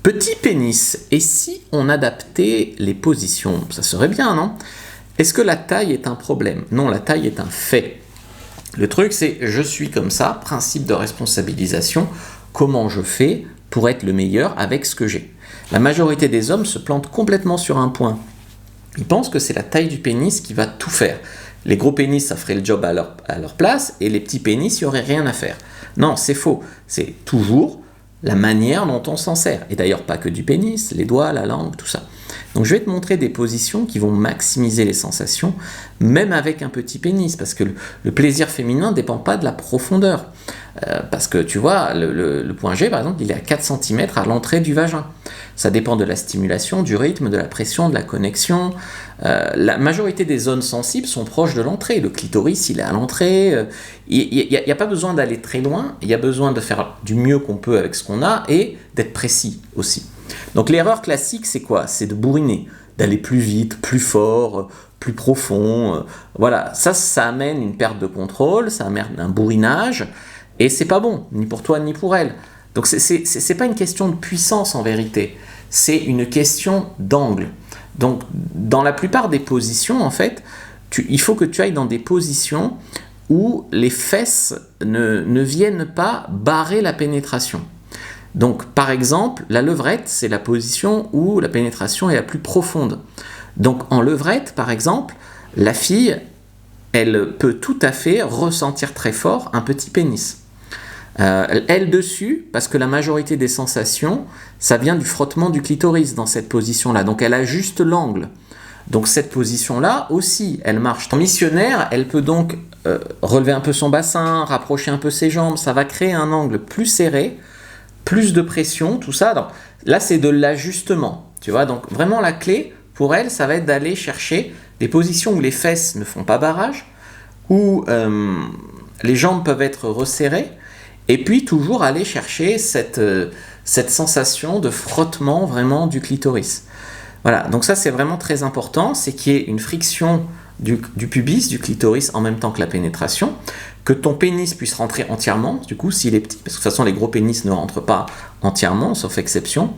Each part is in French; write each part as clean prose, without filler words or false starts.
Petit pénis, et si on adaptait les positions? Ça serait bien, non? Est-ce que la taille est un problème? Non, la taille est un fait. Le truc, c'est je suis comme ça, principe de responsabilisation, comment je fais pour être le meilleur avec ce que j'ai. La majorité des hommes se plantent complètement sur un point. Ils pensent que c'est la taille du pénis qui va tout faire. Les gros pénis, ça ferait le job à leur place, et les petits pénis, il n'y aurait rien à faire. Non, c'est faux. C'est toujours la manière dont on s'en sert. Et d'ailleurs, pas que du pénis, les doigts, la langue, tout ça. Donc je vais te montrer des positions qui vont maximiser les sensations, même avec un petit pénis, parce que le plaisir féminin ne dépend pas de la profondeur. Parce que tu vois, le point G, par exemple, il est à 4 cm à l'entrée du vagin. Ça dépend de la stimulation, du rythme, de la pression, de la connexion. La majorité des zones sensibles sont proches de l'entrée. Le clitoris, il est à l'entrée. Il n'y a pas besoin d'aller très loin. Il y a besoin de faire du mieux qu'on peut avec ce qu'on a et d'être précis aussi. Donc l'erreur classique, c'est quoi? C'est de bourriner, d'aller plus vite, plus fort, plus profond. Voilà, ça amène une perte de contrôle, ça amène un bourrinage. Et c'est pas bon, ni pour toi ni pour elle. Donc c'est pas une question de puissance en vérité, c'est une question d'angle. Donc dans la plupart des positions, en fait, il faut que tu ailles dans des positions où les fesses ne viennent pas barrer la pénétration. Donc par exemple, la levrette, c'est la position où la pénétration est la plus profonde. Donc en levrette, par exemple, la fille, elle peut tout à fait ressentir très fort un petit pénis. Elle dessus, parce que la majorité des sensations, ça vient du frottement du clitoris dans cette position-là. Donc elle ajuste l'angle. Donc cette position-là aussi, elle marche. En missionnaire, elle peut donc relever un peu son bassin, rapprocher un peu ses jambes. Ça va créer un angle plus serré, plus de pression, tout ça. Donc, là, c'est de l'ajustement. Tu vois, donc vraiment la clé pour elle, ça va être d'aller chercher des positions où les fesses ne font pas barrage, où les jambes peuvent être resserrées. Et puis toujours aller chercher cette sensation de frottement vraiment du clitoris. Voilà, donc ça c'est vraiment très important, c'est qu'il y ait une friction du pubis, du clitoris en même temps que la pénétration, que ton pénis puisse rentrer entièrement, du coup s'il est petit, parce que de toute façon les gros pénis ne rentrent pas entièrement, sauf exception.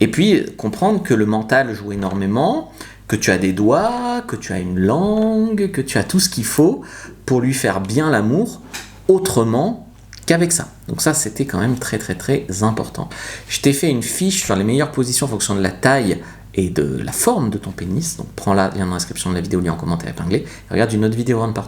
Et puis comprendre que le mental joue énormément, que tu as des doigts, que tu as une langue, que tu as tout ce qu'il faut pour lui faire bien l'amour autrement qu'avec ça. Donc ça, c'était quand même très très très important. Je t'ai fait une fiche sur les meilleures positions en fonction de la taille et de la forme de ton pénis. Donc prends-la, lien dans la description de la vidéo, lien en commentaire épinglé. Et regarde une autre vidéo en partie.